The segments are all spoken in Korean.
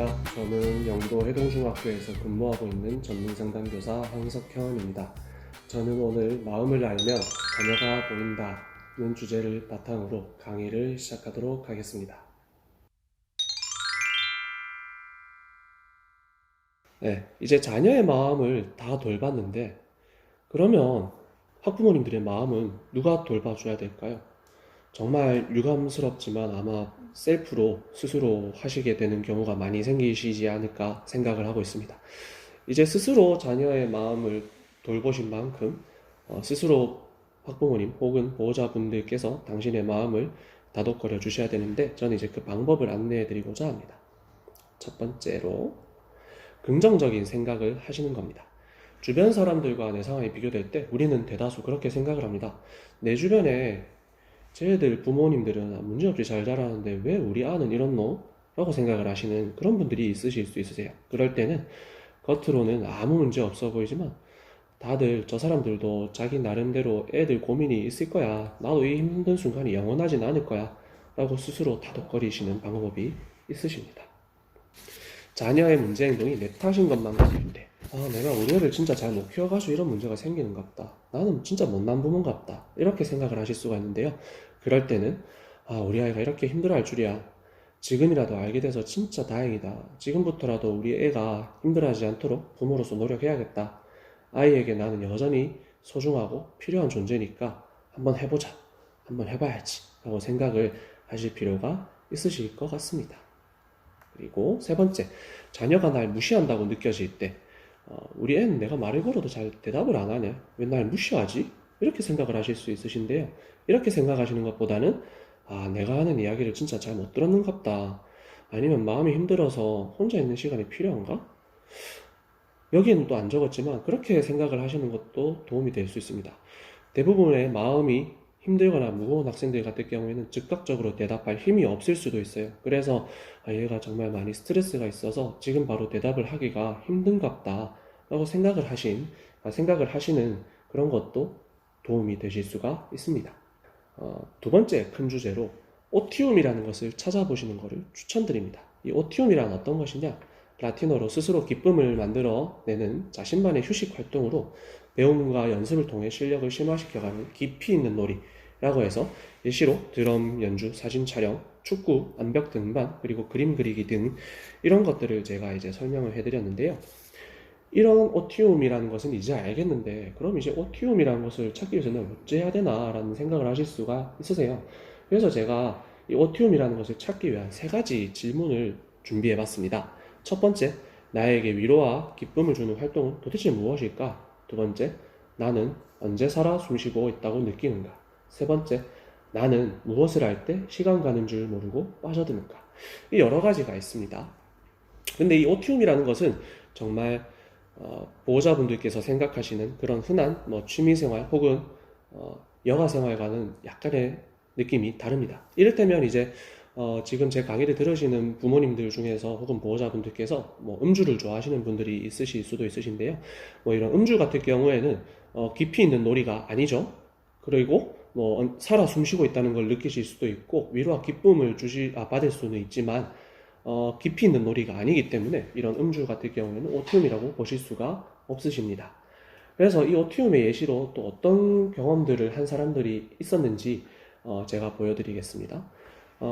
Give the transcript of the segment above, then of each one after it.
안녕하십니까. 저는 영도 해동중학교에서 근무하고 있는 전문상담교사 황석현입니다. 저는 오늘 마음을 알며 자녀가 보인다는 주제를 바탕으로 강의를 시작하도록 하겠습니다. 이제 자녀의 마음을 다 돌봤는데 그러면 학부모님들의 마음은 누가 돌봐줘야 될까요? 정말 유감스럽지만 아마 셀프로 스스로 하시게 되는 경우가 많이 생기시지 않을까 생각을 하고 있습니다. 이제 스스로 자녀의 마음을 돌보신 만큼 스스로 학부모님 혹은 보호자분들께서 당신의 마음을 다독거려 주셔야 되는데 저는 이제 그 방법을 안내해 드리고자 합니다. 첫 번째로 긍정적인 생각을 하시는 겁니다. 주변 사람들과 내 상황이 비교될 때 우리는 대다수 그렇게 생각을 합니다. 내 주변에 쟤들 부모님들은 문제없이 잘 자라는데 왜 우리 아는 이렇노? 라고 생각을 하시는 그런 분들이 있으실 수 있으세요. 그럴 때는 겉으로는 아무 문제 없어 보이지만 다들 저 사람들도 자기 나름대로 애들 고민이 있을 거야. 나도 이 힘든 순간이 영원하진 않을 거야. 라고 스스로 다독거리시는 방법이 있으십니다. 자녀의 문제 행동이 내 탓인 것만 같을 때 내가 우리 애를 진짜 잘 못 키워가지고 이런 문제가 생기는 갑다. 나는 진짜 못난 부모인 갑다. 이렇게 생각을 하실 수가 있는데요. 그럴 때는 우리 아이가 이렇게 힘들어할 줄이야. 지금이라도 알게 돼서 진짜 다행이다. 지금부터라도 우리 애가 힘들어하지 않도록 부모로서 노력해야겠다. 아이에게 나는 여전히 소중하고 필요한 존재니까 한번 해보자. 한번 해봐야지. 라고 생각을 하실 필요가 있으실 것 같습니다. 그리고 세 번째, 자녀가 날 무시한다고 느껴질 때 우리 애는 내가 말을 걸어도 잘 대답을 안 하네. 왜 날 무시하지? 이렇게 생각을 하실 수 있으신데요. 이렇게 생각하시는 것보다는 내가 하는 이야기를 진짜 잘 못 들었는갑다. 아니면 마음이 힘들어서 혼자 있는 시간이 필요한가? 여기에는 또 안 적었지만 그렇게 생각을 하시는 것도 도움이 될 수 있습니다. 대부분의 마음이 힘들거나 무거운 학생들 같은 경우에는 즉각적으로 대답할 힘이 없을 수도 있어요. 그래서 얘가 정말 많이 스트레스가 있어서 지금 바로 대답을 하기가 힘든갑다 라고 생각을 하시는 그런 것도 도움이 되실 수가 있습니다. 두 번째 큰 주제로 오티움이라는 것을 찾아보시는 것을 추천드립니다. 이 오티움이란 어떤 것이냐? 라틴어로 스스로 기쁨을 만들어내는 자신만의 휴식 활동으로 배움과 연습을 통해 실력을 심화시켜가는 깊이 있는 놀이라고 해서 예시로 드럼 연주, 사진 촬영, 축구, 암벽 등반, 그리고 그림 그리기 등 이런 것들을 제가 이제 설명을 해드렸는데요. 이런 오티움이라는 것은 이제 알겠는데 그럼 이제 오티움이라는 것을 찾기 위해서는 어찌해야 되나 라는 생각을 하실 수가 있으세요. 그래서 제가 이 오티움이라는 것을 찾기 위한 세 가지 질문을 준비해 봤습니다. 첫 번째, 나에게 위로와 기쁨을 주는 활동은 도대체 무엇일까? 두 번째, 나는 언제 살아 숨쉬고 있다고 느끼는가? 세 번째, 나는 무엇을 할 때 시간 가는 줄 모르고 빠져드는가? 이 여러 가지가 있습니다. 근데 이 오티움이라는 것은 정말 보호자분들께서 생각하시는 그런 흔한 취미생활 혹은 여가생활과는 약간의 느낌이 다릅니다. 이를테면 이제 지금 제 강의를 들으시는 부모님들 중에서 혹은 보호자분들께서 음주를 좋아하시는 분들이 있으실 수도 있으신데요. 이런 음주 같은 경우에는 깊이 있는 놀이가 아니죠. 그리고 살아 숨쉬고 있다는 걸 느끼실 수도 있고 위로와 기쁨을 받을 수는 있지만 깊이 있는 놀이가 아니기 때문에 이런 음주 같은 경우에는 오티움이라고 보실 수가 없으십니다. 그래서 이 오티움의 예시로 또 어떤 경험들을 한 사람들이 있었는지 제가 보여드리겠습니다.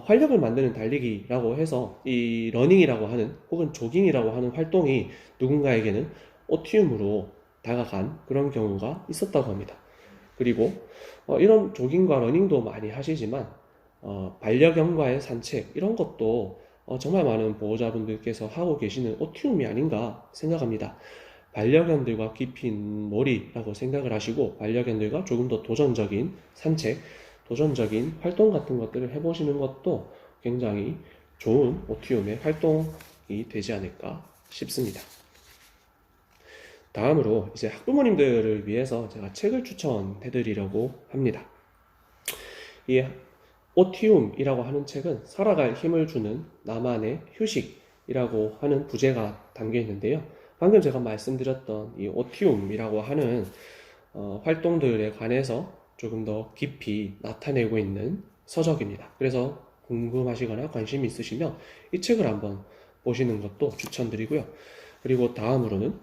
활력을 만드는 달리기라고 해서 이 러닝이라고 하는 혹은 조깅이라고 하는 활동이 누군가에게는 오티움으로 다가간 그런 경우가 있었다고 합니다. 그리고 이런 조깅과 러닝도 많이 하시지만 반려견과의 산책 이런 것도 정말 많은 보호자분들께서 하고 계시는 오티움이 아닌가 생각합니다. 반려견들과 깊이 있는 놀이라고 생각을 하시고 반려견들과 조금 더 도전적인 산책, 도전적인 활동 같은 것들을 해보시는 것도 굉장히 좋은 오티움의 활동이 되지 않을까 싶습니다. 다음으로 이제 학부모님들을 위해서 제가 책을 추천해 드리려고 합니다. 이 오티움이라고 하는 책은 살아갈 힘을 주는 나만의 휴식이라고 하는 부제가 담겨 있는데요. 방금 제가 말씀드렸던 이 오티움이라고 하는 활동들에 관해서 조금 더 깊이 나타내고 있는 서적입니다. 그래서 궁금하시거나 관심이 있으시면 이 책을 한번 보시는 것도 추천드리고요. 그리고 다음으로는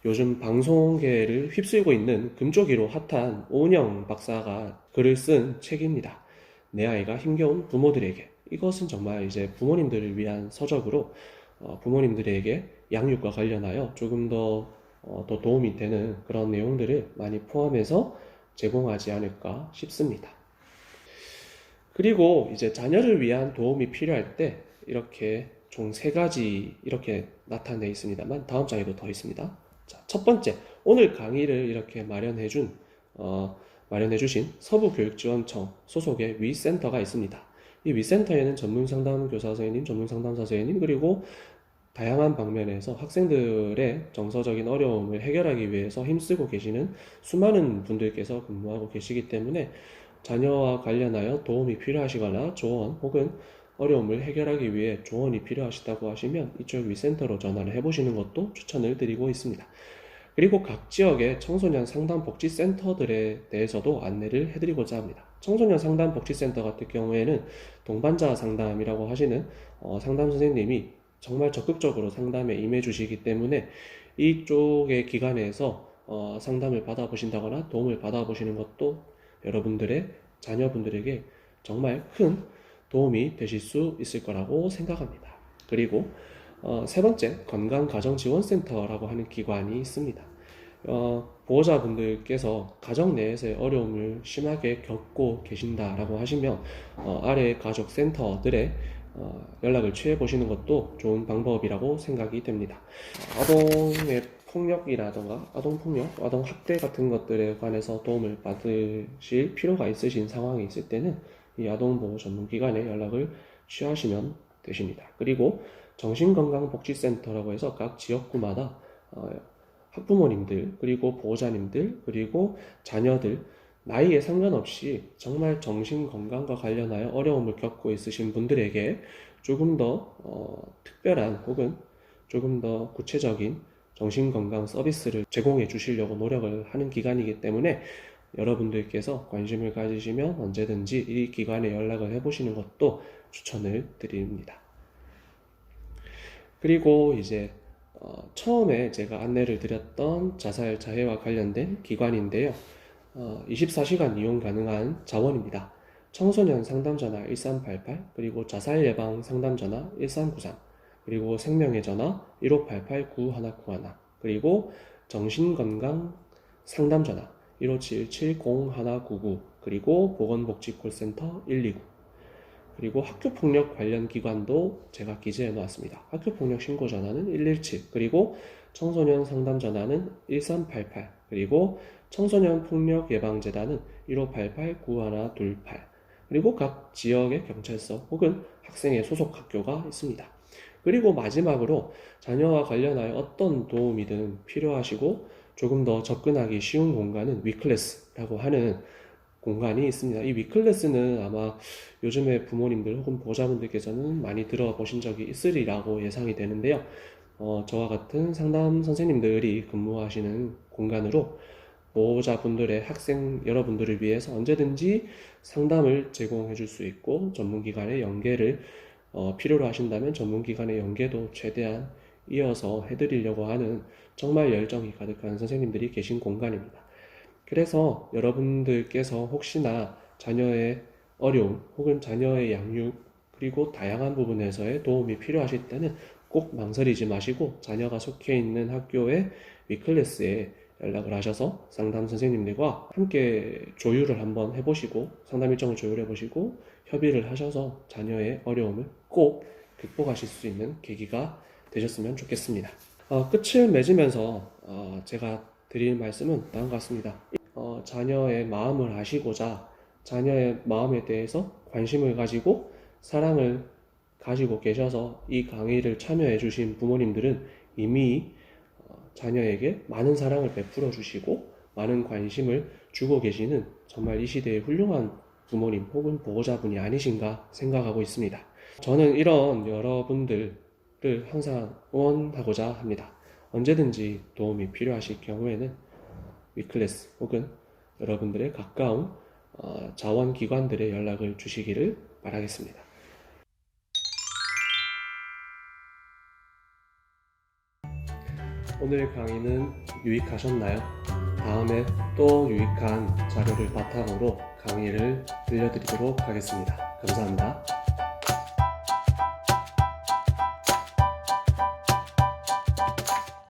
요즘 방송계를 휩쓸고 있는 금쪽이로 핫한 오은영 박사가 글을 쓴 책입니다. 내 아이가 힘겨운 부모들에게. 이것은 정말 이제 부모님들을 위한 서적으로 부모님들에게 양육과 관련하여 조금 더 도움이 되는 그런 내용들을 많이 포함해서 제공하지 않을까 싶습니다. 그리고 이제 자녀를 위한 도움이 필요할 때 이렇게 총 세 가지 이렇게 나타내 있습니다만 다음 장에도 더 있습니다. 자, 첫 번째, 오늘 강의를 이렇게 마련해 주신 서부교육지원청 소속의 위센터가 있습니다. 이 위센터에는 전문 상담 교사 선생님, 전문 상담사 선생님, 그리고 다양한 방면에서 학생들의 정서적인 어려움을 해결하기 위해서 힘쓰고 계시는 수많은 분들께서 근무하고 계시기 때문에 자녀와 관련하여 도움이 필요하시거나 조언 혹은 어려움을 해결하기 위해 조언이 필요하시다고 하시면 이쪽 위센터로 전화를 해보시는 것도 추천을 드리고 있습니다. 그리고 각 지역의 청소년 상담 복지센터들에 대해서도 안내를 해드리고자 합니다. 청소년 상담 복지센터 같은 경우에는 동반자 상담이라고 하시는 상담 선생님이 정말 적극적으로 상담에 임해 주시기 때문에 이쪽의 기관에서 상담을 받아보신다거나 도움을 받아보시는 것도 여러분들의 자녀분들에게 정말 큰 도움이 되실 수 있을 거라고 생각합니다. 그리고 세 번째, 건강가정지원센터라고 하는 기관이 있습니다. 보호자분들께서 가정 내에서의 어려움을 심하게 겪고 계신다라고 하시면 아래 가족센터들의 연락을 취해 보시는 것도 좋은 방법이라고 생각이 됩니다. 아동의 폭력이라던가 아동폭력, 아동학대 같은 것들에 관해서 도움을 받으실 필요가 있으신 상황이 있을 때는 이 아동보호 전문기관에 연락을 취하시면 되십니다. 그리고 정신건강복지센터라고 해서 각 지역구마다 학부모님들, 그리고 보호자님들, 그리고 자녀들, 나이에 상관없이 정말 정신건강과 관련하여 어려움을 겪고 있으신 분들에게 조금 더 특별한 혹은 조금 더 구체적인 정신건강 서비스를 제공해 주시려고 노력을 하는 기관이기 때문에 여러분들께서 관심을 가지시면 언제든지 이 기관에 연락을 해보시는 것도 추천을 드립니다. 그리고 이제 처음에 제가 안내를 드렸던 자살 자해와 관련된 기관인데요. 24시간 이용 가능한 자원입니다. 청소년 상담전화 1388, 그리고 자살 예방 상담전화 1393, 그리고 생명의 전화 1588-9191, 그리고 정신건강 상담전화 1577-0199, 그리고 보건복지콜센터 129, 그리고 학교폭력 관련 기관도 제가 기재해 놓았습니다. 학교폭력 신고 전화는 117, 그리고 청소년 상담 전화는 1388, 그리고 청소년 폭력 예방재단은 1588-9128, 그리고 각 지역의 경찰서 혹은 학생의 소속 학교가 있습니다. 그리고 마지막으로 자녀와 관련하여 어떤 도움이든 필요하시고 조금 더 접근하기 쉬운 공간은 위클래스라고 하는 공간이 있습니다. 이 위클래스는 아마 요즘에 부모님들 혹은 보호자분들께서는 많이 들어보신 적이 있으리라고 예상이 되는데요. 저와 같은 상담 선생님들이 근무하시는 공간으로 보호자분들의 학생 여러분들을 위해서 언제든지 상담을 제공해 줄 수 있고 전문기관의 연계를 필요로 하신다면 전문기관의 연계도 최대한 이어서 해드리려고 하는 정말 열정이 가득한 선생님들이 계신 공간입니다. 그래서 여러분들께서 혹시나 자녀의 어려움 혹은 자녀의 양육 그리고 다양한 부분에서의 도움이 필요하실 때는 꼭 망설이지 마시고 자녀가 속해 있는 학교의 위클래스에 연락을 하셔서 상담 선생님들과 함께 조율을 한번 해보시고 상담 일정을 조율해 보시고 협의를 하셔서 자녀의 어려움을 꼭 극복하실 수 있는 계기가 되셨으면 좋겠습니다. 끝을 맺으면서 제가 드릴 말씀은 다음과 같습니다. 자녀의 마음을 아시고자 자녀의 마음에 대해서 관심을 가지고 사랑을 가지고 계셔서 이 강의를 참여해 주신 부모님들은 이미 자녀에게 많은 사랑을 베풀어 주시고 많은 관심을 주고 계시는 정말 이 시대의 훌륭한 부모님 혹은 보호자분이 아니신가 생각하고 있습니다. 저는 이런 여러분들을 항상 응원하고자 합니다. 언제든지 도움이 필요하실 경우에는 위클래스 혹은 여러분들의 가까운 자원기관들의 연락을 주시기를 바라겠습니다. 오늘 강의는 유익하셨나요? 다음에 또 유익한 자료를 바탕으로 강의를 들려드리도록 하겠습니다. 감사합니다.